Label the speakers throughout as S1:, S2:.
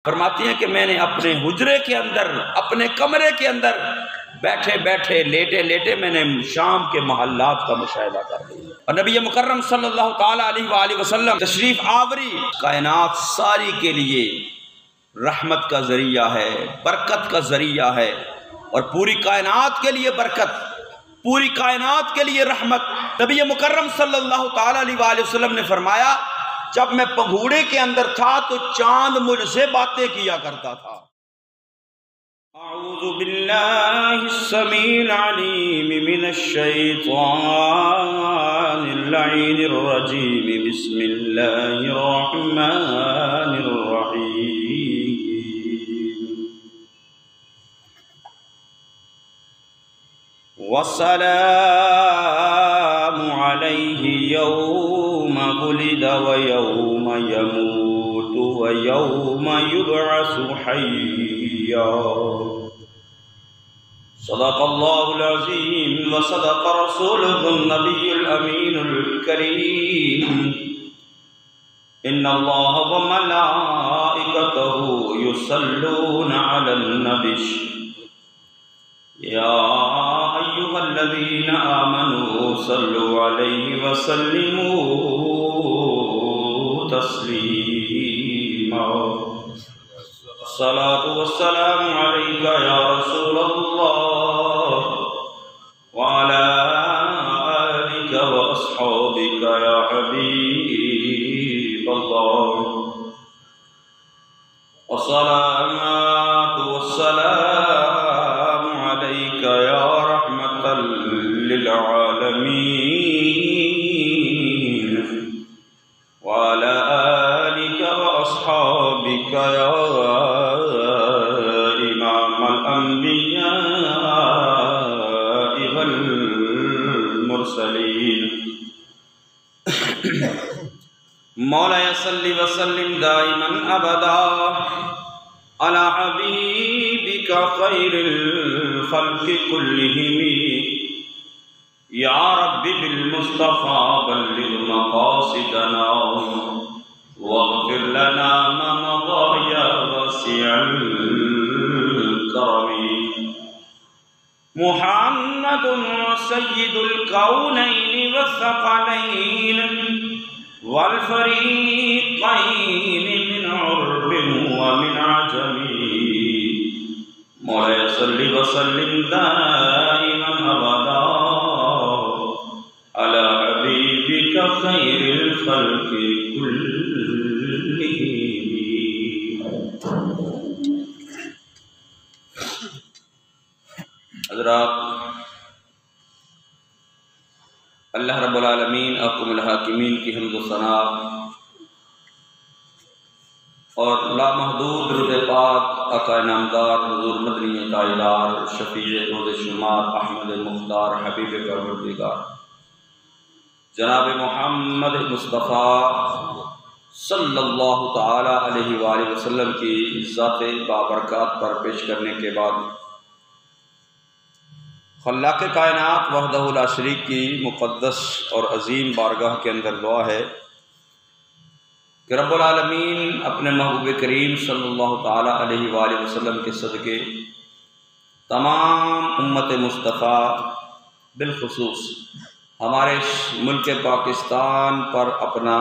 S1: فرماتی ہیں کہ میں نے اپنے حجرے کے اندر، اپنے کمرے کے اندر بیٹھے بیٹھے، لیٹے لیٹے میں نے شام کے محلات کا مشاہدہ کر لیا، اور نبی مکرم صلی اللہ تعالیٰ علیہ وآلہ وسلم تشریف آوری کائنات ساری کے لیے رحمت کا ذریعہ ہے، برکت کا ذریعہ ہے، اور پوری کائنات کے لیے برکت، پوری کائنات کے لیے رحمت۔ نبی مکرم صلی اللہ تعالیٰ علیہ وآلہ وسلم نے فرمایا جب میں پگھوڑے کے اندر تھا تو چاند مجھ سے باتیں کیا کرتا تھا۔ اعوذ باللہ السمیع العلیم من الشیطان اللعین الرجیم، بسم اللہ الرحمن الرحیم۔ والسلام علیہ یوم ولد ویوم یموت ویوم یبعث حیا۔ صدق اللہ العظیم وصدق رسولہ النبی الامین الکریم۔ ان اللہ وملائکتہ یصلون علی النبی یا ایھا الذین آمنوا صلوا علیہ وسلموا تسلیما۔ الصلاۃ والسلام علیک یا رسول اللہ وعلی آلک واصحابک یا حبیب اللہ۔ الصلاۃ والسلام علیک یا رحمۃ للعالمین وعلی آلک واصحابک یا امام الانبیاء والمرسلین۔ مولایا صلی وسلم دائما ابدا علی حبیبک خیر الخلق کلہم، یا رب بالمصطفى بلغ مقاصدنا واغفر لنا ما مضى یا واسع الکرم۔ محمد سید الکونین والثقلین والفریقین من عرب ومن عجم۔ مولایا صلی وسلم دائما ابدا علی حبیبک خیر الخلق کلہم۔ حضرات، اللہ رب العالمین احکم الحاکمین کی حمد و ثنا اور لامحدود درود پاک آقا انعامدار حضور مدنی تاجدار شفیع روز شمار احمد مختار حبیب پروردگار جناب محمد مصطفیٰ صلی اللہ تعالی علیہ وآلہ وسلم کی ذات بابرکات پر پیش کرنے کے بعد خلاق کائنات وحدہ لا شریک کی مقدس اور عظیم بارگاہ کے اندر دعا ہے کہ رب العالمین اپنے محبوب کریم صلی اللہ تعالی علیہ وآلہ وسلم کے صدقے تمام امت مصطفیٰ بالخصوص ہمارے ملک پاکستان پر اپنا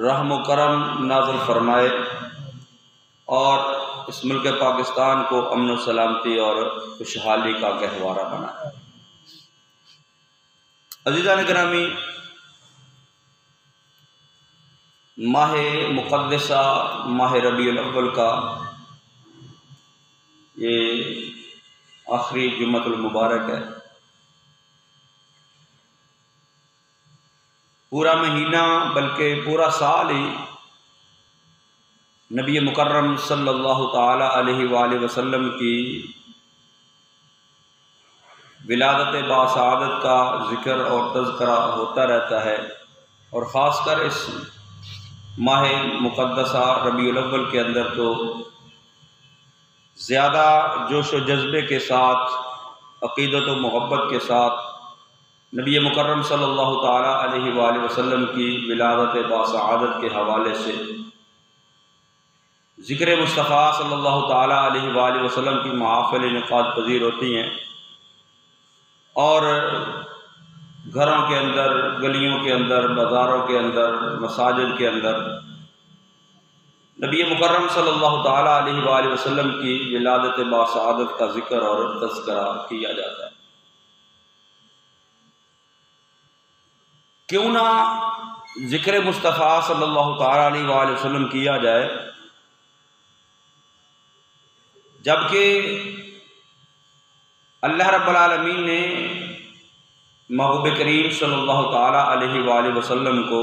S1: رحم و کرم نازل فرمائے اور اس ملک پاکستان کو امن و سلامتی اور خوشحالی کا گہوارہ بنائے۔ عزیزان گرامی، ماہ مقدسہ ماہ ربیع الاول کا یہ آخری جمعۃ المبارک ہے۔ پورا مہینہ بلکہ پورا سال ہی نبی مکرم صلی اللہ تعالی علیہ وآلہ وسلم کی ولادت باسعادت کا ذکر اور تذکرہ ہوتا رہتا ہے، اور خاص کر اس ماہ مقدسہ ربیع الاول کے اندر تو زیادہ جوش و جذبے کے ساتھ، عقیدت و محبت کے ساتھ نبی مکرم صلی اللہ تعالیٰ علیہ وآلہ وسلم کی ولادت باسعادت کے حوالے سے ذکر مصطفیٰ صلی اللہ تعالیٰ علیہ وآلہ وسلم کی محافل انعقاد پذیر ہوتی ہیں، اور گھروں کے اندر، گلیوں کے اندر، بازاروں کے اندر، مساجد کے اندر نبی مکرم صلی اللہ تعالیٰ علیہ وآلہ وسلم کی ولادت باسعادت کا ذکر اور تذکرہ کیا جاتا ہے۔ کیوں نہ ذکر مصطفیٰ صلی اللہ تعالیٰ علیہ وآلہ وسلم کیا جائے، جبکہ اللہ رب العالمین نے محبوب کریم صلی اللہ تعالیٰ علیہ وآلہ وسلم کو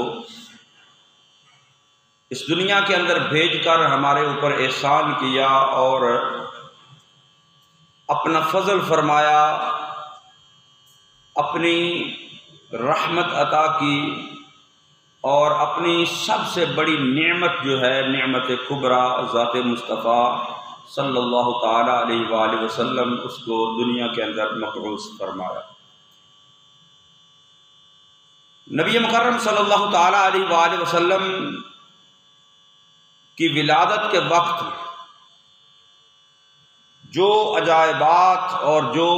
S1: اس دنیا کے اندر بھیج کر ہمارے اوپر احسان کیا اور اپنا فضل فرمایا، اپنی رحمت عطا کی، اور اپنی سب سے بڑی نعمت جو ہے نعمت کبریٰ ذات مصطفیٰ صلی اللہ تعالیٰ علیہ وآلہ وسلم، اس کو دنیا کے اندر مبعوث فرمایا۔ نبی مکرم صلی اللہ تعالیٰ علیہ وآلہ وسلم کی ولادت کے وقت جو عجائبات اور جو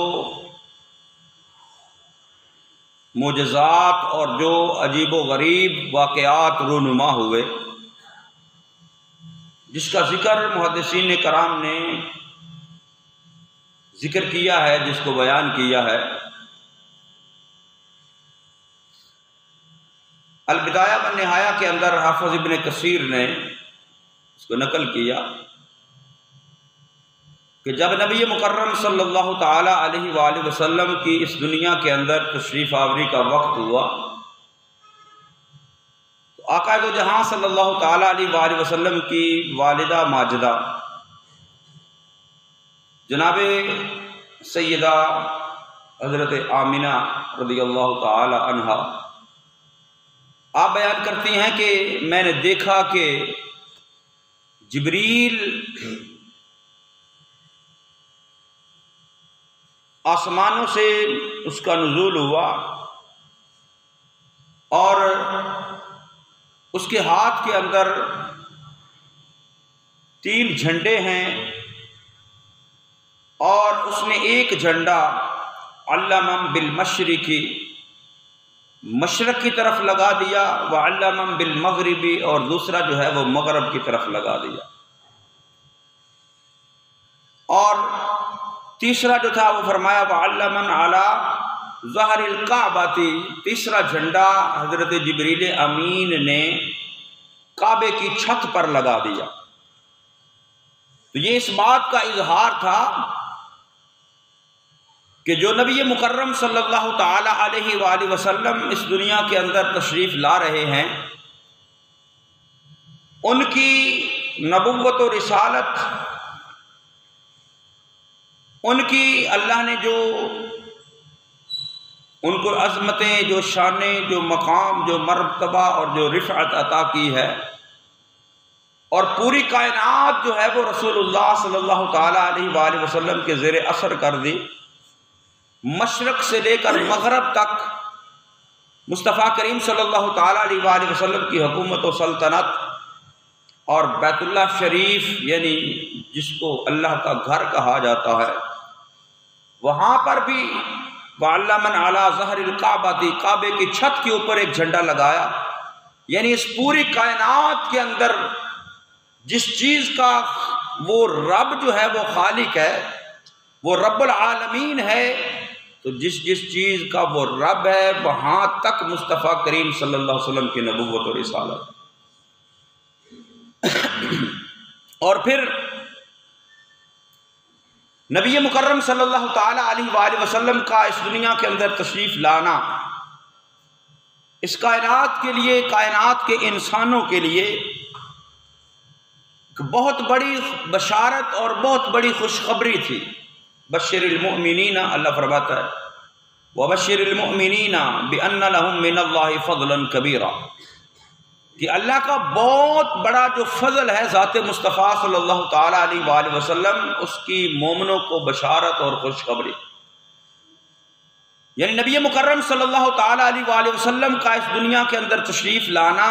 S1: معجزات اور جو عجیب و غریب واقعات رونما ہوئے، جس کا ذکر محدثین کرام نے ذکر کیا ہے، جس کو بیان کیا ہے، البدایہ والنہایہ کے اندر حافظ ابن کثیر نے اس کو نقل کیا کہ جب نبی مکرم صلی اللہ تعالیٰ علیہ وآلہ وسلم کی اس دنیا کے اندر تشریف آوری کا وقت ہوا، تو آقا دو جہاں صلی اللہ تعالیٰ علیہ وآلہ وسلم کی والدہ ماجدہ جناب سیدہ حضرت آمنہ رضی اللہ تعالی عنہا آپ بیان کرتی ہیں کہ میں نے دیکھا کہ جبریل آسمانوں سے اس کا نزول ہوا، اور اس کے ہاتھ کے اندر 3 جھنڈے ہیں، اور اس نے ایک جھنڈا علمم بالمشرقی مشرق کی طرف لگا دیا، وعلمم بالمغربی اور دوسرا جو ہے وہ مغرب کی طرف لگا دیا، اور تیسرا جو تھا وہ فرمایا وعلمن علی ظہر الکعبۃ، تیسرا جھنڈا حضرت جبریل امین نے کعبے کی چھت پر لگا دیا۔ تو یہ اس بات کا اظہار تھا کہ جو نبی مکرم صلی اللہ تعالی علیہ وآلہ وسلم اس دنیا کے اندر تشریف لا رہے ہیں، ان کی نبوت و رسالت، ان کی اللہ نے جو ان کو عظمتیں، جو شانیں، جو مقام، جو مرتبہ اور جو رفعت عطا کی ہے، اور پوری کائنات جو ہے وہ رسول اللہ صلی اللہ تعالی علیہ وآلہ وسلم کے زیر اثر کر دی، مشرق سے لے کر مغرب تک مصطفیٰ کریم صلی اللہ تعالی علیہ وآلہ وسلم کی حکومت و سلطنت، اور بیت اللہ شریف یعنی جس کو اللہ کا گھر کہا جاتا ہے، وہاں پر بھی وعلمن علی ظہر الکعبۃ، کعبے کی چھت کے اوپر ایک جھنڈا لگایا، یعنی اس پوری کائنات کے اندر جس چیز کا وہ رب جو ہے وہ خالق ہے، وہ رب العالمین ہے، تو جس چیز کا وہ رب ہے وہاں تک مصطفیٰ کریم صلی اللہ علیہ وسلم کی نبوت اور رسالت۔ اور پھر نبی مکرم صلی اللہ تعالی علیہ وآلہ وسلم کا اس دنیا کے اندر تشریف لانا اس کائنات کے لیے، کائنات کے انسانوں کے لیے بہت بڑی بشارت اور بہت بڑی خوشخبری تھی۔ بشر المؤمنین، اللہ فرماتا ہے وبشر المؤمنین بان لهم من اللہ فضلا کبیرا، کہ اللہ کا بہت بڑا جو فضل ہے ذات مصطفیٰ صلی اللہ تعالی علیہ وآلہ وسلم، اس کی مومنوں کو بشارت اور خوشخبری، یعنی نبی مکرم صلی اللہ تعالی علیہ وآلہ وسلم کا اس دنیا کے اندر تشریف لانا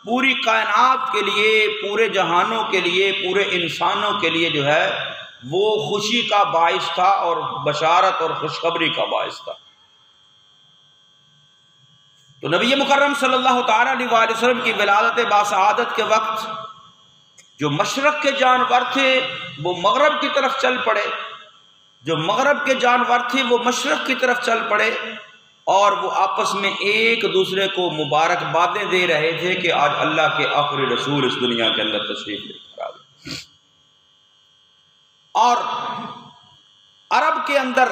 S1: پوری کائنات کے لیے، پورے جہانوں کے لیے، پورے انسانوں کے لیے جو ہے وہ خوشی کا باعث تھا اور بشارت اور خوشخبری کا باعث تھا۔ تو نبی مکرم صلی اللہ تعالیٰ علیہ وآلہ وسلم کی ولادت باسعادت کے وقت جو مشرق کے جانور تھے وہ مغرب کی طرف چل پڑے، جو مغرب کے جانور تھے وہ مشرق کی طرف چل پڑے، اور وہ آپس میں ایک دوسرے کو مبارکبادیں دے رہے تھے کہ آج اللہ کے آخری رسول اس دنیا کے اندر تشریف لے کر آ گئے۔ اور عرب کے اندر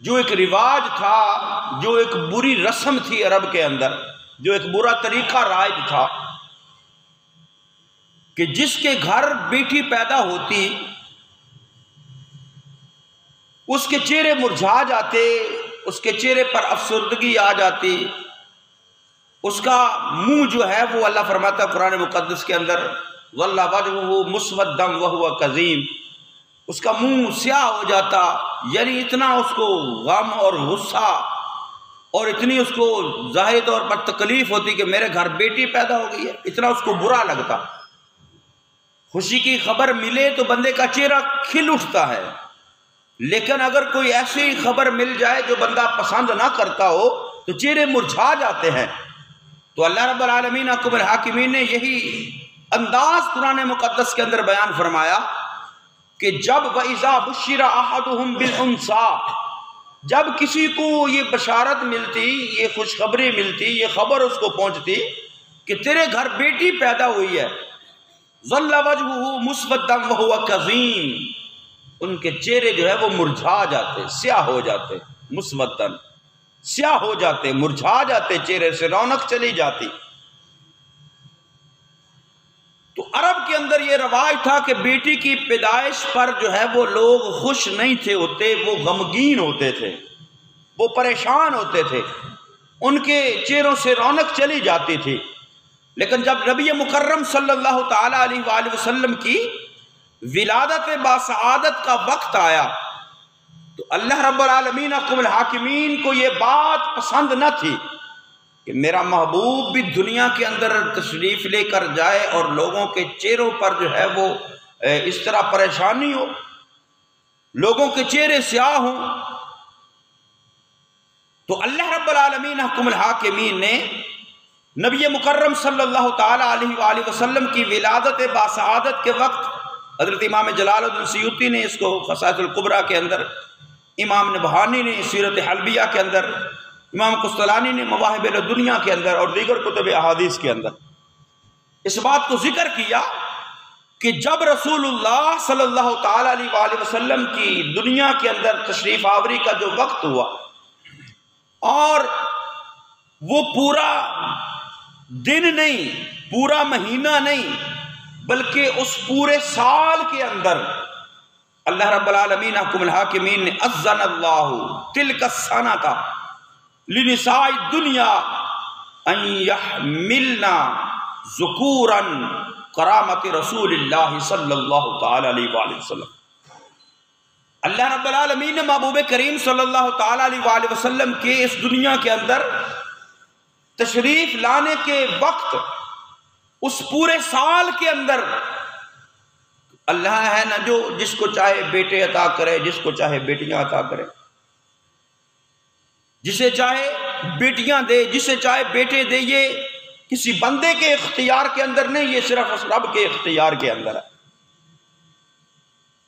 S1: جو ایک رواج تھا، جو ایک بری رسم تھی عرب کے اندر، جو ایک برا طریقہ رائج تھا کہ جس کے گھر بیٹی پیدا ہوتی اس کے چہرے مرجھا جاتے، اس کے چہرے پر افسردگی آ جاتی، اس کا منہ جو ہے وہ اللہ فرماتا ہے قرآن مقدس کے اندر وَاللَّهُ وَجْهُهُ مُسْوَدًّا وَهُوَ كَظِيمٌ، اس کا منہ سیاہ ہو جاتا، یعنی اتنا اس کو غم اور غصہ اور اتنی اس کو ظاہری طور پر تکلیف ہوتی کہ میرے گھر بیٹی پیدا ہو گئی ہے، اتنا اس کو برا لگتا۔ خوشی کی خبر ملے تو بندے کا چہرہ کھل اٹھتا ہے، لیکن اگر کوئی ایسی خبر مل جائے جو بندہ پسند نہ کرتا ہو تو چہرے مرجھا جاتے ہیں۔ تو اللہ رب العالمین حکم الحاکمین نے یہی انداز قرآن مقدس کے اندر بیان فرمایا کہ جب وَإِذَا بُشِّرَ أَحَدُهُمْ بِالْأُنثَىٰ، جب کسی کو یہ بشارت ملتی، یہ خوشخبری ملتی، یہ خبر اس کو پہنچتی کہ تیرے گھر بیٹی پیدا ہوئی ہے، ظَلَّ وَجْهُهُ مُسْوَدًّا وَهُوَ كَظِيمٌ، ان کے چہرے جو ہے وہ مرجھا جاتے، سیاہ ہو جاتے، مسودن سیاہ ہو جاتے، مرجھا جاتے، چہرے سے رونق چلی جاتی۔ تو عرب کے اندر یہ رواج تھا کہ بیٹی کی پیدائش پر جو ہے وہ لوگ خوش نہیں تھے ہوتے، وہ غمگین ہوتے تھے، وہ پریشان ہوتے تھے، ان کے چہروں سے رونق چلی جاتی تھی۔ لیکن جب نبی مکرم صلی اللہ تعالیٰ علیہ وآلہ وسلم کی ولادت باسعادت کا وقت آیا تو اللہ رب العالمین حکم الحاکمین کو یہ بات پسند نہ تھی کہ میرا محبوب بھی دنیا کے اندر تشریف لے کر جائے اور لوگوں کے چہروں پر جو ہے وہ اس طرح پریشانی ہو، لوگوں کے چہرے سیاہ ہوں۔ تو اللہ رب العالمین حکم الحاکمین نے نبی مکرم صلی اللہ تعالیٰ علیہ وآلہ وسلم کی ولادت باسعادت کے وقت، حضرت امام جلال الدین سیوطی نے اس کو خصائص الکبریٰ کے اندر، امام نبہانی نے سیرت حلبیہ کے اندر، امام قسطلانی نے مواہب الدنیا کے اندر اور دیگر کتب احادیث کے اندر اس بات کو ذکر کیا کہ جب رسول اللہ صلی اللہ تعالیٰ علیہ وآلہ وسلم کی دنیا کے اندر تشریف آوری کا جو وقت ہوا اور وہ پورا دن نہیں، پورا مہینہ نہیں، بلکہ اس پورے سال کے اندر اللہ رب العالمین حکم الحاکمین نے اذن اللہ تلک السنۃ لنساء الدنیا ان یحملنا ذکورا کرامت رسول اللہ صلی اللہ تعالی علیہ وآلہ وسلم۔ اللہ رب العالمین نے محبوب کریم صلی اللہ تعالی علیہ وآلہ وسلم کے اس دنیا کے اندر تشریف لانے کے وقت، اس پورے سال کے اندر اللہ ہے نا جو جس کو چاہے بیٹے عطا کرے، جس کو چاہے بیٹیاں عطا کرے، جسے چاہے بیٹیاں دے، جسے چاہے بیٹے دے، یہ کسی بندے کے اختیار کے اندر نہیں، یہ صرف اس رب کے اختیار کے اندر ہے۔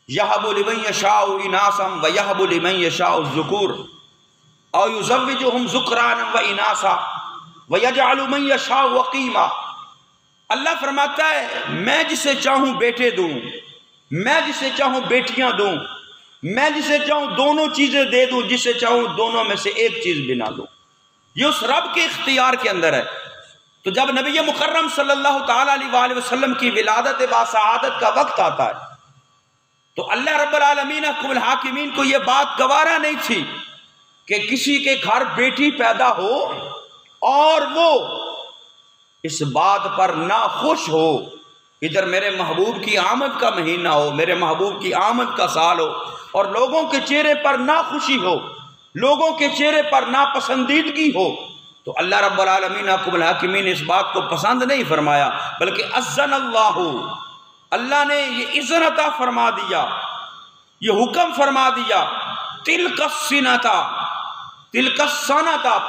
S1: یَہَبُ لِمَن یَشَاءُ اِنَاثًا وَیَہَبُ لِمَن یَشَاءُ الذُّکُورَ اَوْ یُزَوِّجُهُمْ ذُکْرَانًا وَإِنَاثًا وَیَجْعَلُ مَن یَشَاءُ عَقِیمًا۔ اللہ فرماتا ہے میں جسے چاہوں بیٹے دوں، میں جسے چاہوں بیٹیاں دوں، میں جسے چاہوں دونوں چیزیں دے دوں، جسے چاہوں دونوں میں سے ایک چیز بنا دوں، یہ اس رب کے اختیار کے اندر ہے۔ تو جب نبی مکرم صلی اللہ تعالیٰ علیہ وآلہ وسلم کی ولادت باسعادت کا وقت آتا ہے تو اللہ رب العالمین حکم الحاکمین کو یہ بات گوارا نہیں تھی کہ کسی کے گھر بیٹی پیدا ہو اور وہ اس بات پر نہ خوش ہو، ادھر میرے محبوب کی آمد کا مہینہ ہو، میرے محبوب کی آمد کا سال ہو اور لوگوں کے چہرے پر نہ خوشی ہو، لوگوں کے چہرے پر ناپسندیدگی ہو، تو اللہ رب العالمین احکم الحاکمین نے اس بات کو پسند نہیں فرمایا، بلکہ اذن اللہ نے یہ اذن عطا فرما دیا، یہ حکم فرما دیا، تلک السنۃ،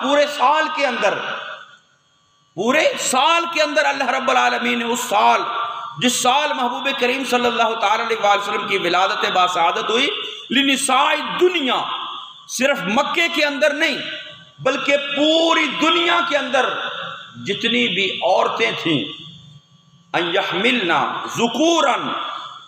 S1: پورے سال کے اندر، اللہ رب العالمین نے اس سال، جس سال محبوب کریم صلی اللہ تعالی علیہ وسلم کی ولادت باسعادت ہوئی، لنساء الدنیا، صرف مکے کے اندر نہیں بلکہ پوری دنیا کے اندر جتنی بھی عورتیں تھیں، ان یحملنا ذکورا،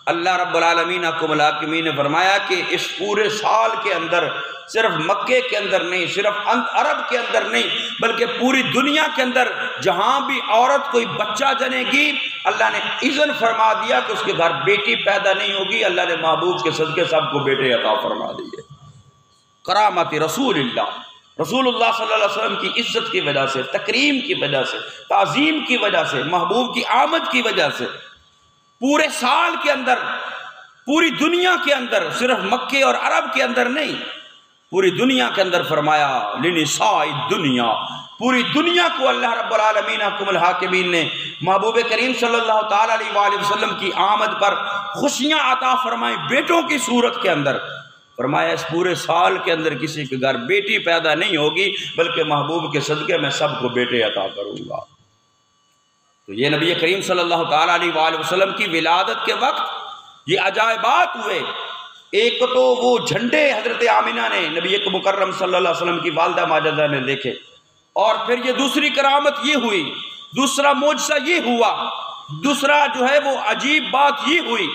S1: اللہ رب العالمین احکم الحاکمین نے فرمایا کہ اس پورے سال کے اندر، صرف مکے کے اندر نہیں، صرف عرب کے اندر نہیں بلکہ پوری دنیا کے اندر جہاں بھی عورت کوئی بچہ جنے گی، اللہ نے اذن فرما دیا کہ اس کے گھر بیٹی پیدا نہیں ہوگی، اللہ نے محبوب کے صدقے سب کو بیٹے عطا فرما دیے۔ کرامت رسول اللہ صلی اللہ علیہ وسلم کی عزت کی وجہ سے، تکریم کی وجہ سے، تعظیم کی وجہ سے، محبوب کی آمد کی وجہ سے پورے سال کے اندر، پوری دنیا کے اندر، صرف مکے اور عرب کے اندر نہیں، پوری دنیا کے اندر فرمایا لنساء الدنیا، پوری دنیا کو اللہ رب العالمین احکم الحاکمین نے محبوب کریم صلی اللہ تعالی علیہ وآلہ وسلم کی آمد پر خوشیاں عطا فرمائیں بیٹوں کی صورت کے اندر۔ فرمایا اس پورے سال کے اندر کسی کے گھر بیٹی پیدا نہیں ہوگی بلکہ محبوب کے صدقے میں سب کو بیٹے عطا کروں گا۔ تو یہ نبی کریم صلی اللہ تعالی علیہ وآلہ وسلم کی ولادت کے وقت یہ عجائبات ہوئے۔ ایک تو وہ جھنڈے حضرت آمنہ نے نبی مکرم صلی اللہ علیہ وسلم کی والدہ ماجدہ نے دیکھے، اور پھر یہ دوسری کرامت یہ ہوئی، دوسرا معجزہ یہ ہوا، دوسرا جو ہے وہ عجیب بات یہ ہوئی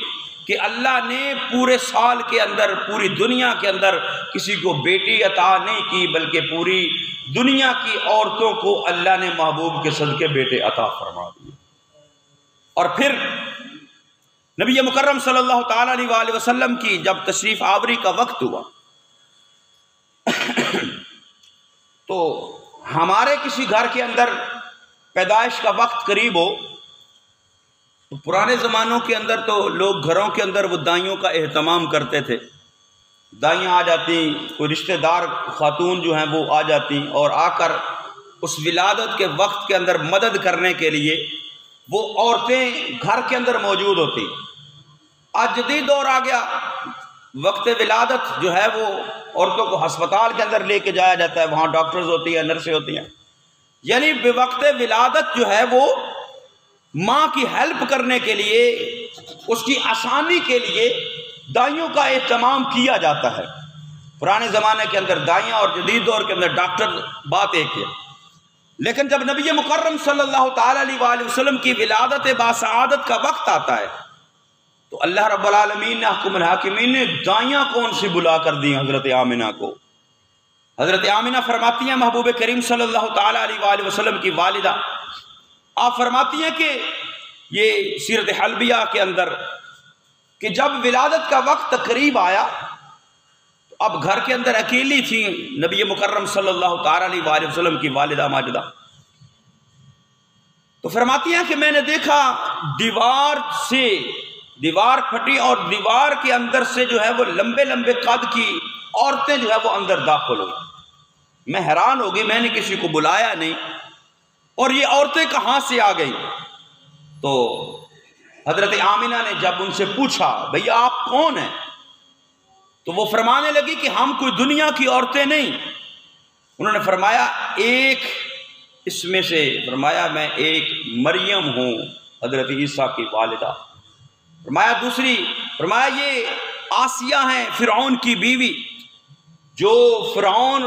S1: کہ اللہ نے پورے سال کے اندر، پوری دنیا کے اندر کسی کو بیٹی عطا نہیں کی بلکہ پوری دنیا کی عورتوں کو اللہ نے محبوب کے صدقے بیٹے عطا فرما دیے۔ اور پھر نبی مکرم صلی اللہ تعالی علیہ وآلہ وسلم کی جب تشریف آوری کا وقت ہوا تو ہمارے کسی گھر کے اندر پیدائش کا وقت قریب ہو تو پرانے زمانوں کے اندر تو لوگ گھروں کے اندر وہ دائیوں کا اہتمام کرتے تھے، دائیاں آ جاتی، کوئی رشتہ دار خاتون جو ہیں وہ آ جاتی اور آ کر اس ولادت کے وقت کے اندر مدد کرنے کے لیے وہ عورتیں گھر کے اندر موجود ہوتی۔ آج جدید دور آ گیا، وقت ولادت جو ہے وہ عورتوں کو ہسپتال کے اندر لے کے جایا جاتا ہے، وہاں ڈاکٹرز ہوتی ہیں، نرسیں ہوتی ہیں، یعنی بے وقت ولادت جو ہے وہ ماں کی ہیلپ کرنے کے لیے، اس کی آسانی کے لیے دائیوں کا اہتمام کیا جاتا ہے۔ پرانے زمانے کے اندر دائیاں اور جدید دور کے اندر ڈاکٹر، بات ایک ہے۔ لیکن جب نبی مکرم صلی اللہ تعالی علیہ وآلہ وسلم کی ولادت باسعادت کا وقت آتا ہے تو اللہ رب العالمین نے احکم الحاکمین نے دائیاں کون سی بلا کر دی حضرت آمنہ کو۔ حضرت آمنہ فرماتی ہیں محبوب کریم صلی اللہ تعالی علیہ وآلہ وسلم کی والدہ، آپ فرماتی ہیں کہ یہ سیرت حلبیہ کے اندر کہ جب ولادت کا وقت قریب آیا تو اب گھر کے اندر اکیلی تھی نبی مکرم صلی اللہ تعالی علیہ وآلہ وسلم کی والدہ ماجدہ، تو فرماتی ہیں کہ میں نے دیکھا دیوار پھٹی اور دیوار کے اندر سے جو ہے وہ لمبے لمبے قد کی عورتیں جو ہے وہ اندر داخل ہوئی۔ میں حیران ہو گئی، میں نے کسی کو بلایا نہیں اور یہ عورتیں کہاں سے آ گئی؟ تو حضرت آمنہ نے جب ان سے پوچھا بھئی آپ کون ہیں، تو وہ فرمانے لگی کہ ہم کوئی دنیا کی عورتیں نہیں۔ انہوں نے فرمایا ایک اس میں سے، فرمایا میں ایک مریم ہوں حضرت عیسیٰ کی والدہ، فرمایا دوسری، فرمایا یہ آسیہ ہیں فرعون کی بیوی، جو فرعون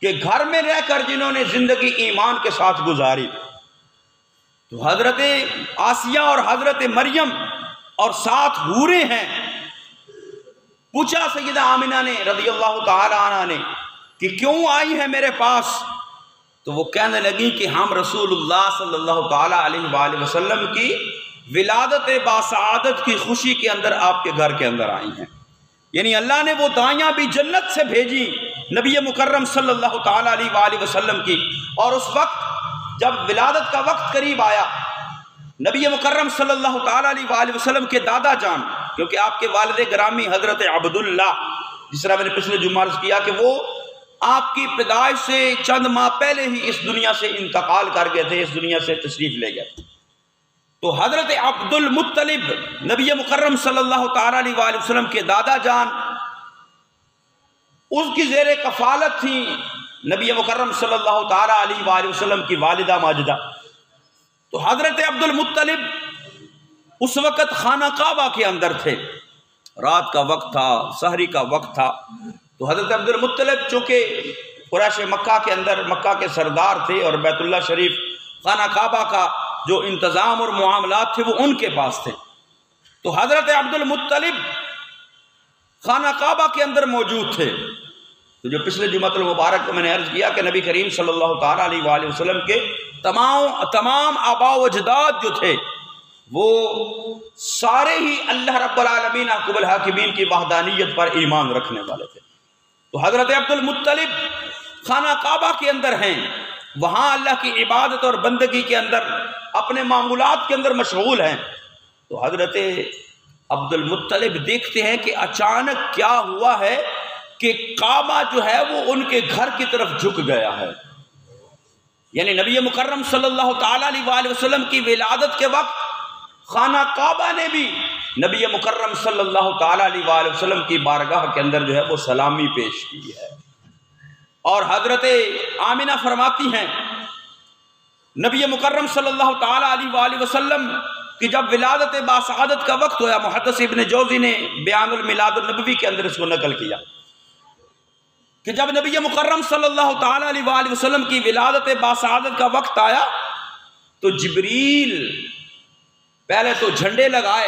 S1: کے گھر میں رہ کر جنہوں نے زندگی ایمان کے ساتھ گزاری۔ تو حضرت آسیہ اور حضرت مریم اور 7 حوریں ہیں۔ پوچھا سیدہ آمنہ نے رضی اللہ تعالی عنہ نے کہ کیوں آئی ہے میرے پاس؟ تو وہ کہنے لگی کہ ہم رسول اللہ صلی اللہ تعالی علیہ وآلہ وسلم کی ولادت باسعادت کی خوشی کے اندر آپ کے گھر کے اندر آئی ہیں۔ یعنی اللہ نے وہ دائیاں بھی جنت سے بھیجی نبی مکرم صلی اللہ تعالی علیہ وآلہ وسلم کی، اور اس وقت جب ولادت کا وقت قریب آیا نبی مکرم صلی اللہ تعالی علیہ وآلہ وسلم کے دادا جان، کیونکہ آپ کے والد گرامی حضرت عبداللہ، جس طرح میں نے پچھلے جمعہ عرض کیا کہ وہ آپ کی پیدائش سے چند ماہ پہلے ہی اس دنیا سے انتقال کر گئے تھے، اس دنیا سے تشریف لے گئے تھے۔ تو حضرت عبد المطلب نبی مکرم صلی اللہ تعالی علیہ وآلہ وسلم کے دادا جان، اس کی زیر کفالت تھی نبی مکرم صلی اللہ تعالی علیہ وآلہ وسلم کی والدہ ماجدہ۔ تو حضرت عبد المطلب اس وقت خانہ کعبہ کے اندر تھے، رات کا وقت تھا، سحری کا وقت تھا۔ تو حضرت عبد المطلب چونکہ قریش مکہ کے اندر مکہ کے سردار تھے، اور بیت اللہ شریف خانہ کعبہ کا جو انتظام اور معاملات تھے وہ ان کے پاس تھے۔ تو حضرت عبد المطلب خانہ کعبہ کے اندر موجود تھے۔ تو جو پچھلے جمعۃ المبارک کو میں نے عرض کیا کہ نبی کریم صلی اللہ تعالیٰ علیہ وآلہ وسلم کے تمام آباء و اجداد جو تھے وہ سارے ہی اللہ رب العالمین حکم الحاکمین کی وحدانیت پر ایمان رکھنے والے تھے۔ تو حضرت عبد المطلب خانہ کعبہ کے اندر ہیں، وہاں اللہ کی عبادت اور بندگی کے اندر اپنے معمولات کے اندر مشغول ہیں۔ تو حضرت عبد المطلب دیکھتے ہیں کہ اچانک کیا ہوا ہے کہ کعبہ جو ہے وہ ان کے گھر کی طرف جھک گیا ہے۔ یعنی نبی مکرم صلی اللہ تعالیٰ علیہ وآلہ وسلم کی ولادت کے وقت خانہ کعبہ نے بھی نبی مکرم صلی اللہ تعالیٰ علیہ وآلہ وسلم کی بارگاہ کے اندر جو ہے وہ سلامی پیش کی ہے۔ اور حضرت آمنہ فرماتی ہیں نبی مکرم صلی اللہ تعالیٰ علیہ وآلہ وسلم کہ جب ولادت باسعادت کا وقت ہوا، محدث ابن جوزی نے بیان الميلاد النبوی کے اندر اس کو نقل کیا کہ جب نبی مکرم صلی اللہ تعالیٰ علیہ وآلہ وسلم کی ولادت باسعادت کا وقت آیا تو جبریل پہلے تو جھنڈے لگائے،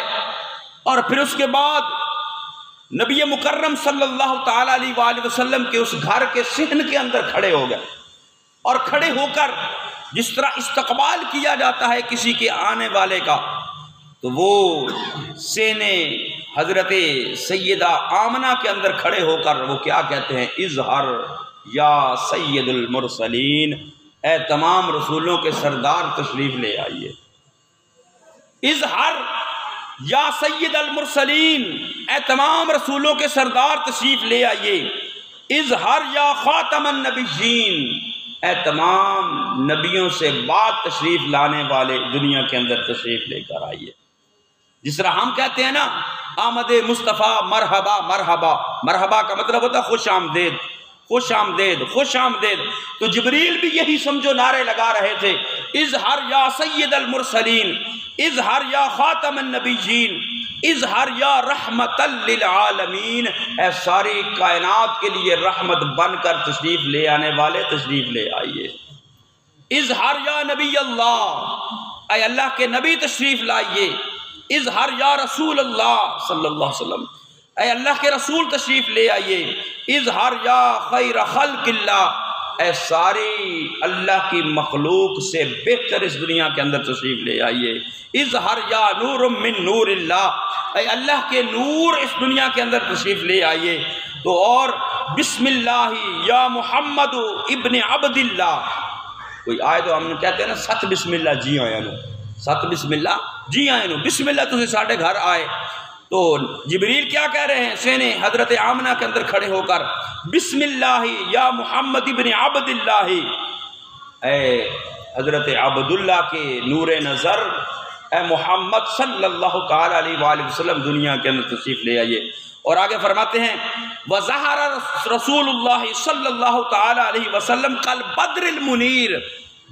S1: اور پھر اس کے بعد نبی مکرم صلی اللہ تعالیٰ علیہ وآلہ وسلم کے اس گھر کے صحن کے اندر کھڑے ہو گئے، اور کھڑے ہو کر جس طرح استقبال کیا جاتا ہے کسی کے آنے والے کا، تو وہ صحن حضرت سیدہ آمنہ کے اندر کھڑے ہو کر وہ کیا کہتے ہیں، اظہر یا سید المرسلین، اے تمام رسولوں کے سردار تشریف لے آئیے۔ اظہر یا سید المرسلین، اے تمام رسولوں کے سردار تشریف لے آئیے۔ اظہر یا خاتم النبیین، اے تمام نبیوں سے بعد تشریف لانے والے دنیا کے اندر تشریف لے کر آئیے۔ جس طرح ہم کہتے ہیں نا آمد مصطفیٰ مرحبا مرحبا، مرحبا کا مطلب ہوتا ہے خوش آمدید، خوش آمدید، خوش آمدید۔ تو جبریل بھی یہی سمجھو نعرے لگا رہے تھے، اظہر یا سید المرسلین، اظہر یا خاتم النبیین، اظہر یا رحمت للعالمین، اے ساری کائنات کے لیے رحمت بن کر تشریف لے آنے والے تشریف لے آئیے۔ اظہر یا نبی اللہ، اے اللہ کے نبی تشریف لائیے۔ اظہر یا رسول اللہ صلی اللہ علیہ وسلم، اے اللہ کے رسول تشریف لے آئیے۔ اظہر یا خیر خلق اللہ، اے ساری اللہ کی مخلوق سے بہتر اس دنیا کے اندر تشریف لے آئیے۔ اظہر یا نور من نور اللہ، اے اللہ کے نور اس دنیا کے اندر تشریف لے آئیے۔ تو اور بسم اللہ یا محمد ابن عبد اللہ، کوئی آئے تو ہم کہتے ہیں نا ست بسم اللہ جی آیا نو، ست بسم اللہ جی آئے نو، بسم اللہ تجھے ساڑھے گھر آئے۔ تو جبریل کیا کہہ رہے ہیں سینے حضرت آمنہ کے اندر کھڑے ہو کر، بسم اللہ یا محمد ابن عبد اللہ، اے حضرت عبداللہ کے نور نظر، اے محمد صلی اللہ تعالیٰ علیہ وآلہ وسلم دنیا کے اندر تشریف لے آئیے۔ اور آگے فرماتے ہیں وَظَهَرَ رسول اللہ صلی اللہ تعالیٰ علیہ وسلم کالبدر المنیر،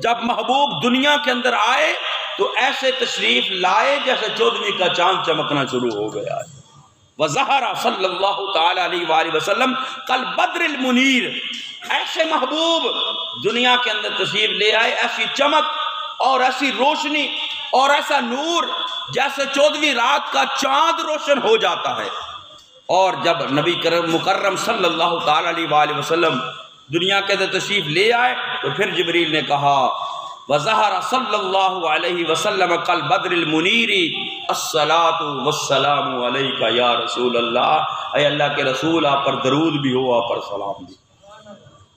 S1: جب محبوب دنیا کے اندر آئے تو ایسے تشریف لائے جیسے چودھویں کا چاند چمکنا شروع ہو گیا ہے۔ وَظَهَرَ صلی اللہ تعالیٰ علیہ وآلہ وسلم کالبدر المنیر، ایسے محبوب دنیا کے اندر تشریف لے آئے، ایسی چمک اور ایسی روشنی اور ایسا نور جیسے چودھویں رات کا چاند روشن ہو جاتا ہے۔ اور جب نبی مکرم صلی اللہ تعالیٰ علیہ وآلہ وسلم دنیا کے اندر تشریف لے آئے تو پھر جبریل نے کہا وَظَهَرَ صلی اللہ علیہ وسلم کالبدر المنیر الصلاۃ والسلام علیکہ یا رسول اللہ، اے اللہ کے رسول آپ پر درود بھی ہو، آپ پر سلام بھی۔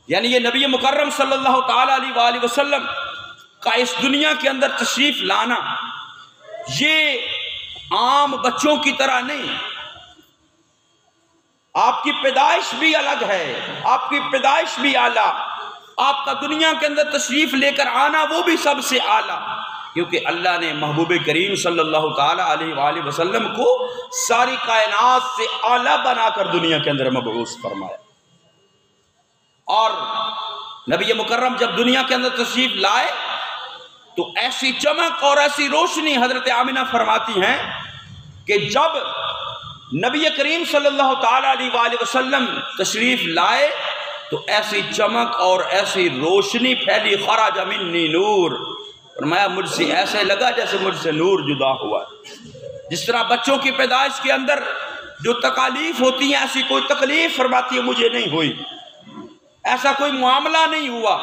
S1: یعنی یہ نبی مکرم صلی اللہ تعالیٰ علیہ وآلہ وسلم کا اس دنیا کے اندر تشریف لانا یہ عام بچوں کی طرح نہیں، آپ کی پیدائش بھی الگ ہے، آپ کی پیدائش بھی اعلیٰ، آپ کا دنیا کے اندر تشریف لے کر آنا وہ بھی سب سے اعلیٰ، کیونکہ اللہ نے محبوب کریم صلی اللہ تعالیٰ علیہ وآلہ وسلم کو ساری کائنات سے اعلیٰ بنا کر دنیا کے اندر مبعوث فرمایا۔ اور نبی مکرم جب دنیا کے اندر تشریف لائے تو ایسی چمک اور ایسی روشنی حضرت آمنہ فرماتی ہیں کہ جب نبی کریم صلی اللہ تعالیٰ علیہ وآلہ وسلم تشریف لائے تو ایسی چمک اور ایسی روشنی پھیلی، خرج منی نور، فرمایا مجھ سے ایسے لگا جیسے مجھ سے نور جدا ہوا ہے۔ جس طرح بچوں کی پیدائش کے اندر جو تکالیف ہوتی ہیں ایسی کوئی تکلیف فرماتی ہے مجھے نہیں ہوئی، ایسا کوئی معاملہ نہیں ہوا۔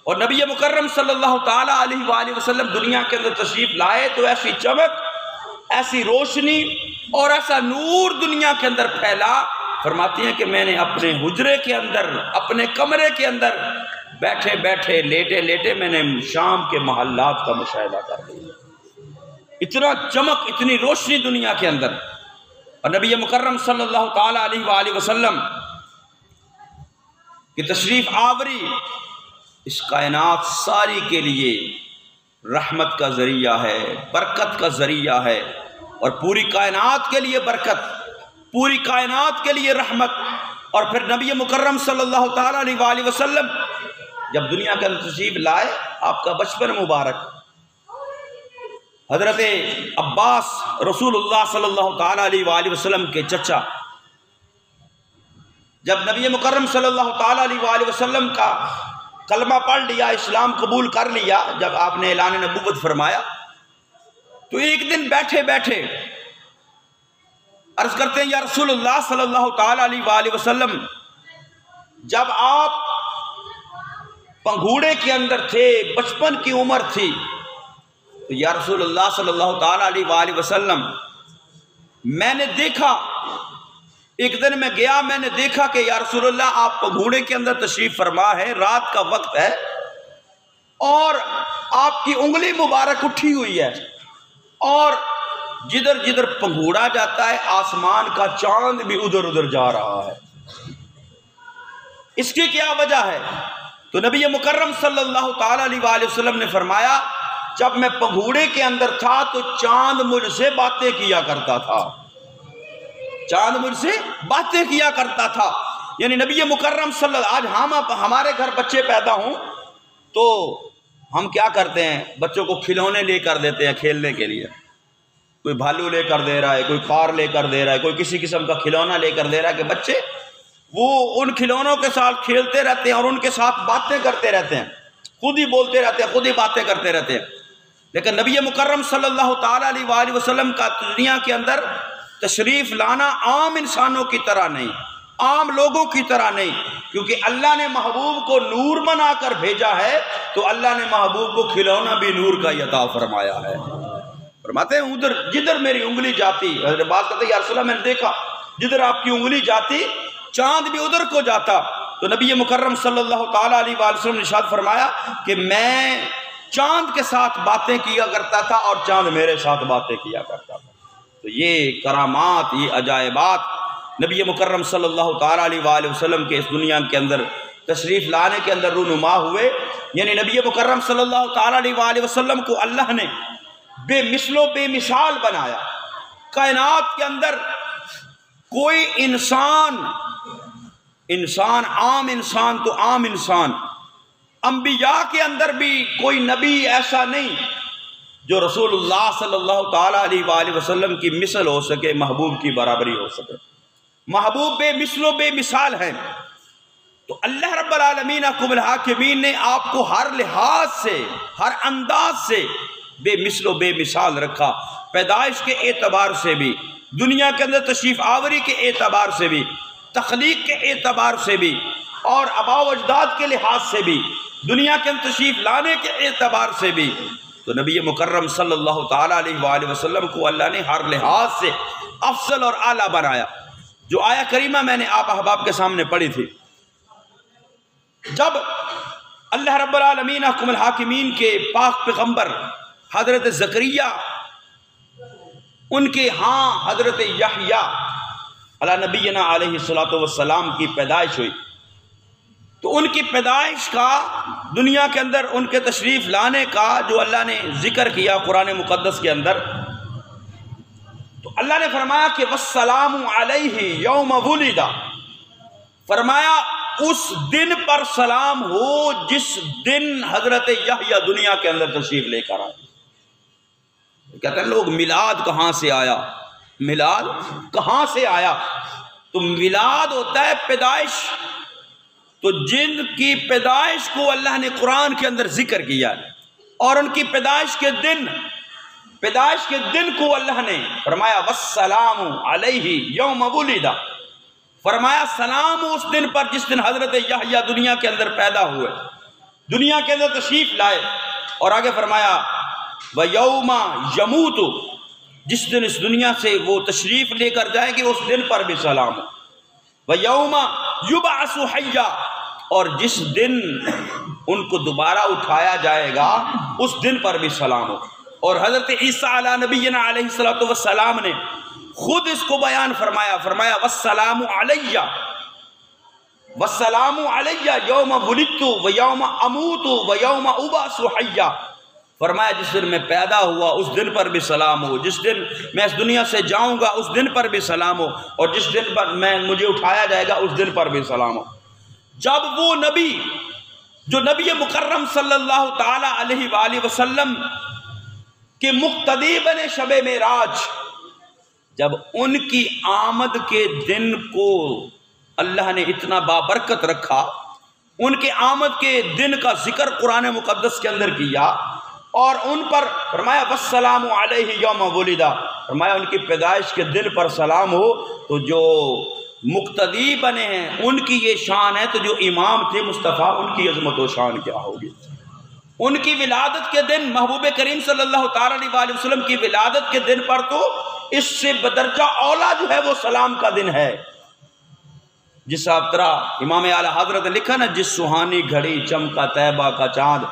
S1: اور نبی مکرم صلی اللہ تعالیٰ علیہ وآلہ وسلم دنیا کے اندر تشریف لائے تو ایسی چمک، ایسی روشنی اور ایسا نور دنیا کے اندر پھیلا، فرماتی ہیں کہ میں نے اپنے حجرے کے اندر، اپنے کمرے کے اندر بیٹھے بیٹھے، لیٹے لیٹے میں نے شام کے محلات کا مشاہدہ کر لیا۔ اتنا چمک، اتنی روشنی دنیا کے اندر۔ اور نبی مکرم صلی اللہ تعالیٰ علیہ وآلہ وسلم کی تشریف آوری اس کائنات ساری کے لیے رحمت کا ذریعہ ہے، برکت کا ذریعہ ہے، اور پوری کائنات کے لیے برکت، پوری کائنات کے لیے رحمت۔ اور پھر نبی مکرم صلی اللہ تعالیٰ علیہ وآلہ وسلم جب دنیا کے اندر تشریف لائے، آپ کا بچپن مبارک، حضرت عباس رسول اللہ صلی اللہ تعالیٰ علیہ وآلہ وسلم کے چچا، جب نبی مکرم صلی اللہ تعالیٰ علیہ وآلہ وسلم کا کلمہ پڑھ لیا، اسلام قبول کر لیا، جب آپ نے اعلان نبوت فرمایا تو ایک دن بیٹھے بیٹھے عرض کرتے ہیں یا رسول اللہ صلی اللہ تعالیٰ علیہ وآلہ وسلم، جب آپ پنگھوڑے کے اندر تھے، بچپن کی عمر تھی، تو یا رسول اللہ صلی اللہ تعالیٰ علیہ وآلہ وسلم میں نے دیکھا، ایک دن میں گیا، میں نے دیکھا کہ یا رسول اللہ آپ پنگھوڑے کے اندر تشریف فرما ہے، رات کا وقت ہے اور آپ کی انگلی مبارک اٹھی ہوئی ہے، اور جدھر جدھر پنگھوڑا جاتا ہے آسمان کا چاند بھی ادھر ادھر جا رہا ہے، اس کی کیا وجہ ہے؟ تو نبی مکرم صلی اللہ تعالیٰ علیہ وآلہ وسلم نے فرمایا جب میں پنگھوڑے کے اندر تھا تو چاند مجھ سے باتیں کیا کرتا تھا، چاند مجھ سے باتیں کیا کرتا تھا۔ یعنی نبی مکرم صلی اللہ، آج ہمارے گھر بچے پیدا ہوں تو ہم کیا کرتے ہیں، بچوں کو کھلونے لے کر دیتے ہیں کھیلنے کے لیے، کوئی بھالو لے کر دے رہا ہے، کوئی کار لے کر دے رہا ہے، کوئی کسی قسم کا کھلونا لے کر دے رہا ہے کہ بچے وہ ان کھلونوں کے ساتھ کھیلتے رہتے ہیں اور ان کے ساتھ باتیں کرتے رہتے ہیں، خود ہی بولتے رہتے ہیں، خود ہی باتیں کرتے رہتے ہیں۔ لیکن نبی مکرم صلی اللہ تعالیٰ علیہ وآلہ وسلم کا دنیا کے اندر تشریف لانا عام انسانوں کی طرح نہیں، عام لوگوں کی طرح نہیں، کیونکہ اللہ نے محبوب کو نور بنا کر بھیجا ہے تو اللہ نے محبوب کو کھلونا بھی نور کا عطا فرمایا ہے۔ فرماتے ہیں ادھر جدھر میری انگلی جاتی، حضرت بات کہتے ہیں یا رسول اللہ میں نے دیکھا جدھر آپ کی انگلی جاتی چاند بھی ادھر کو جاتا۔ تو نبی مکرم صلی اللہ تعالیٰ علیہ وآلہ وسلم نے ارشاد فرمایا کہ میں چاند کے ساتھ باتیں کیا کرتا تھا اور چاند میرے ساتھ باتیں کیا کرتا تھا۔ تو یہ کرامات، یہ عجائبات نبی مکرم صلی اللہ تعالیٰ علیہ وآلہ وسلم کے اس دنیا کے اندر تشریف لانے کے اندر رونما ہوئے۔ یعنی نبی مکرم صلی اللہ تعالیٰ علیہ وآلہ وسلم کو اللہ نے بے مثل و بے مثال بنایا۔ کائنات کے اندر کوئی انسان عام انسان تو عام انسان، انبیاء کے اندر بھی کوئی نبی ایسا نہیں جو رسول اللہ صلی اللہ تعالیٰ علیہ وآلہ وسلم کی مثل ہو سکے، محبوب کی برابری ہو سکے۔ محبوب بے مثل و بے مثال ہیں۔ تو اللہ رب العالمین حکم الحاکمین نے آپ کو ہر لحاظ سے، ہر انداز سے بے مثل و بے مثال رکھا، پیدائش کے اعتبار سے بھی، دنیا کے اندر تشریف آوری کے اعتبار سے بھی، تخلیق کے اعتبار سے بھی، اور آباء و اجداد کے لحاظ سے بھی، دنیا کے اندر تشریف لانے کے اعتبار سے بھی۔ تو نبی مکرم صلی اللہ تعالیٰ علیہ وآلہ وسلم کو اللہ نے ہر لحاظ سے افضل اور اعلیٰ بنایا۔ جو آیہ کریمہ میں نے آپ احباب کے سامنے پڑھی تھی، جب اللہ رب العالمین حکم الحاکمین کے پاک پیغمبر حضرت زکریا ان کے ہاں حضرت یحییٰ علی نبینا علیہ الصلوۃ والسلام کی پیدائش ہوئی، تو ان کی پیدائش کا دنیا کے اندر ان کے تشریف لانے کا جو اللہ نے ذکر کیا قرآن مقدس کے اندر، تو اللہ نے فرمایا کہ والسلام علیہ یوم ولد، فرمایا اس دن پر سلام ہو جس دن حضرت یحییٰ دنیا کے اندر تشریف لے کر آئے۔ کہتے ہیں لوگ میلاد کہاں سے آیا، میلاد کہاں سے آیا؟ تو میلاد ہوتا ہے پیدائش، تو جن کی پیدائش کو اللہ نے قرآن کے اندر ذکر کیا ہے اور ان کی پیدائش کے دن کو اللہ نے فرمایا والسلام علیہ یوم ولد، فرمایا سلام اس دن پر جس دن حضرت یحییٰ دنیا کے اندر پیدا ہوئے، دنیا کے اندر تشریف لائے، اور آگے فرمایا وَيَوْمَ يَمُوتُ، جس دن اس دنیا سے وہ تشریف لے کر جائیں گے اس دن پر بھی سلام ہو، وَيَوْمَ يُبْعَثُ حَيًّا، اور جس دن ان کو دوبارہ اٹھایا جائے گا اس دن پر بھی سلام ہو۔ اور حضرت عیسیٰ علی نبینا علیہ الصلوۃ والسلام نے خود اس کو بیان فرمایا، فرمایا والسلام علیہ، والسلام علیہ یوم ولدت ویوم اموت ویوم ابعث حیا، فرمایا جس دن میں پیدا ہوا اس دن پر بھی سلام ہو، جس دن میں اس دنیا سے جاؤں گا اس دن پر بھی سلام ہو، اور جس دن پر مجھے اٹھایا جائے گا اس دن پر بھی سلام ہو۔ جب وہ نبی جو نبی مکرم صلی اللہ تعالی علیہ وآلہ وسلم کے مقتدی بنے شب معراج، جب ان کی آمد کے دن کو اللہ نے اتنا بابرکت رکھا، ان کے آمد کے دن کا ذکر قرآن مقدس کے اندر کیا، اور ان پر فرمایا والسلام علیہ یوم ولد، فرمایا ان کی پیدائش کے دن پر سلام ہو، تو جو مقتدی بنے ہیں ان کی یہ شان ہے، تو جو امام تھے مصطفیٰ ان کی عظمت و شان کیا ہوگی۔ ان کی ولادت کے دن، محبوب کریم صلی اللہ تعالی علیہ وسلم کی ولادت کے دن پر تو اس سے بدرجہ اولا جو ہے وہ سلام کا دن ہے، جس طرح امام اعلی حضرت نے لکھا نا، جس سہانی گھڑی چمکا طیبہ کا چاند،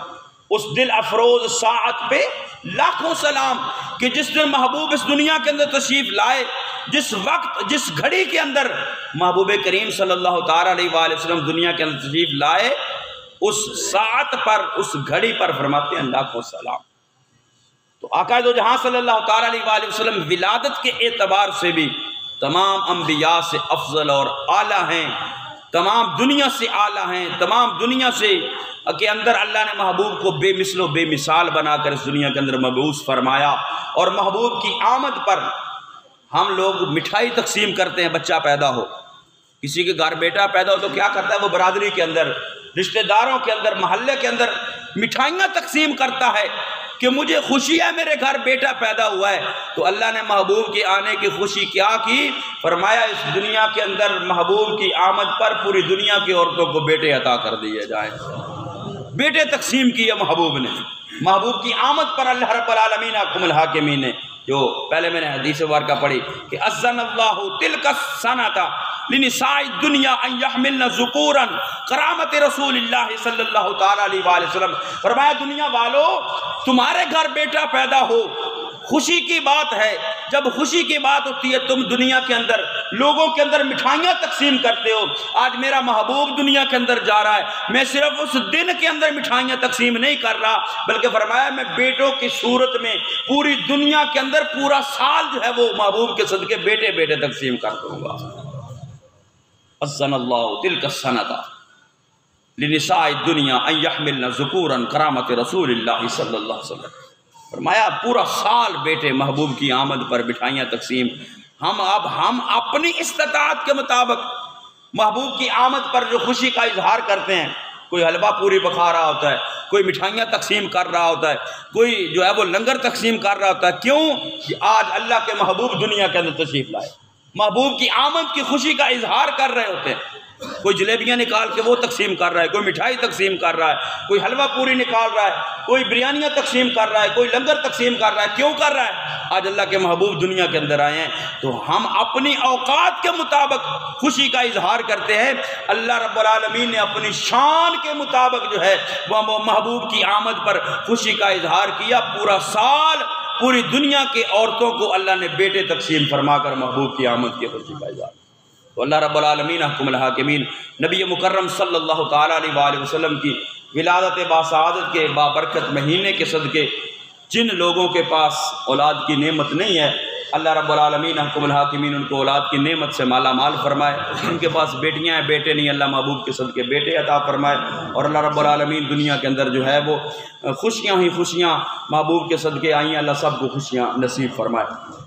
S1: اس دل افروز ساعت پہ لاکھوں سلام، کہ جس دن محبوب اس دنیا کے اندر تشریف لائے، جس وقت جس گھڑی کے اندر محبوب کریم صلی اللہ تعالی علیہ وآلہ وسلم دنیا کے اندر تشریف لائے، اس ساعت پر اس گھڑی پر فرماتے ہیں لاکھوں سلام۔ تو آقا دو جہاں صلی اللہ تعالی علیہ وآلہ وسلم ولادت کے اعتبار سے بھی تمام انبیاء سے افضل اور اعلیٰ ہیں، تمام دنیا سے اعلیٰ ہیں، تمام دنیا سے کے اندر اللہ نے محبوب کو بے مثل و بے مثال بنا کر اس دنیا کے اندر مبعوث فرمایا۔ اور محبوب کی آمد پر ہم لوگ مٹھائی تقسیم کرتے ہیں، بچہ پیدا ہو، کسی کے گھر بیٹا پیدا ہو تو کیا کرتا ہے وہ برادری کے اندر، رشتہ داروں کے اندر، محلے کے اندر مٹھائیاں تقسیم کرتا ہے کہ مجھے خوشی ہے میرے گھر بیٹا پیدا ہوا ہے۔ تو اللہ نے محبوب کے آنے کی خوشی کیا کی؟ فرمایا اس دنیا کے اندر محبوب کی آمد پر پوری دنیا کی عورتوں کو بیٹے عطا کر دیے جائیں، بیٹے تقسیم کیے محبوب نے۔ محبوب کی آمد پر اللہ رب العالمین حکم الحاکمین نے، جو پہلے میں نے حدیث مبارکہ پڑھی کہ اذن اللہ تلک السنۃ لنساء الدنیا ان یحملن ذکورا، کرامت رسول اللہ صلی اللہ تعالی علیہ وآلہ وسلم، فرمایا دنیا والو تمہارے گھر بیٹا پیدا ہو، خوشی کی بات ہے، جب خوشی کی بات ہوتی ہے تم دنیا کے اندر لوگوں کے اندر مٹھائیاں تقسیم کرتے ہو۔ آج میرا محبوب دنیا کے اندر جا رہا ہے، میں صرف اس دن کے اندر مٹھائیاں تقسیم نہیں کر رہا، بلکہ فرمایا میں بیٹوں کی صورت میں پوری دنیا کے اندر پورا سال جو ہے وہ محبوب کے صدقے بیٹے بیٹے تقسیم کر دوں گا۔ اذن اللہ تلک السنۃ لنساء الدنیا ان یحملن ذکورا، کرامت رسول اللہ صلی اللہ علیہ وسلم، فرمایا پورا سال بیٹے محبوب کی آمد پر مٹھائیاں تقسیم۔ ہم اپنی استطاعت کے مطابق محبوب کی آمد پر جو خوشی کا اظہار کرتے ہیں، کوئی حلوہ پوری پکا رہا ہوتا ہے، کوئی مٹھائیاں تقسیم کر رہا ہوتا ہے، کوئی جو ہے وہ لنگر تقسیم کر رہا ہوتا ہے، کیوں کہ آج اللہ کے محبوب دنیا کے اندر تشریف لائے، محبوب کی آمد کی خوشی کا اظہار کر رہے ہوتے ہیں۔ کوئی جلیبیاں نکال کے وہ تقسیم کر رہا ہے، کوئی مٹھائی تقسیم کر رہا ہے، کوئی حلوہ پوری نکال رہا ہے، کوئی بریانیاں تقسیم کر رہا ہے، کوئی لنگر تقسیم کر رہا ہے۔ کیوں کر رہا ہے؟ آج اللہ کے محبوب دنیا کے اندر آئے ہیں، تو ہم اپنی اوقات کے مطابق خوشی کا اظہار کرتے ہیں۔ اللہ رب العالمین نے اپنی شان کے مطابق جو ہے وہ محبوب کی آمد پر خوشی کا اظہار کیا۔ پورا سال پوری دنیا کے عورتوں کو اللہ نے بیٹے تقسیم فرما کر محبوب کی آمد کی خوشی کا اظہار۔ اللہ رب العالمین احکم الحاکمین۔ نبی مکرم صلی اللہ تعالیٰ علیہ وآلہ وسلم کی ولادت باسعادت کے بابرکت مہینے کے صدقے جن لوگوں کے پاس اولاد کی نعمت نہیں ہے، اللہ رب العالمین احکم الحاکمین ان کو اولاد کی نعمت سے مالا مال فرمائے۔ ان کے پاس بیٹیاں ہیں، بیٹے نہیں، اللہ محبوب کے صدقے بیٹے عطا فرمائے، اور اللہ رب العالمین دنیا کے اندر جو ہے وہ خوشیاں ہی خوشیاں محبوب کے صدقے آئیں، اللہ سب کو خوشیاں نصیب فرمائے۔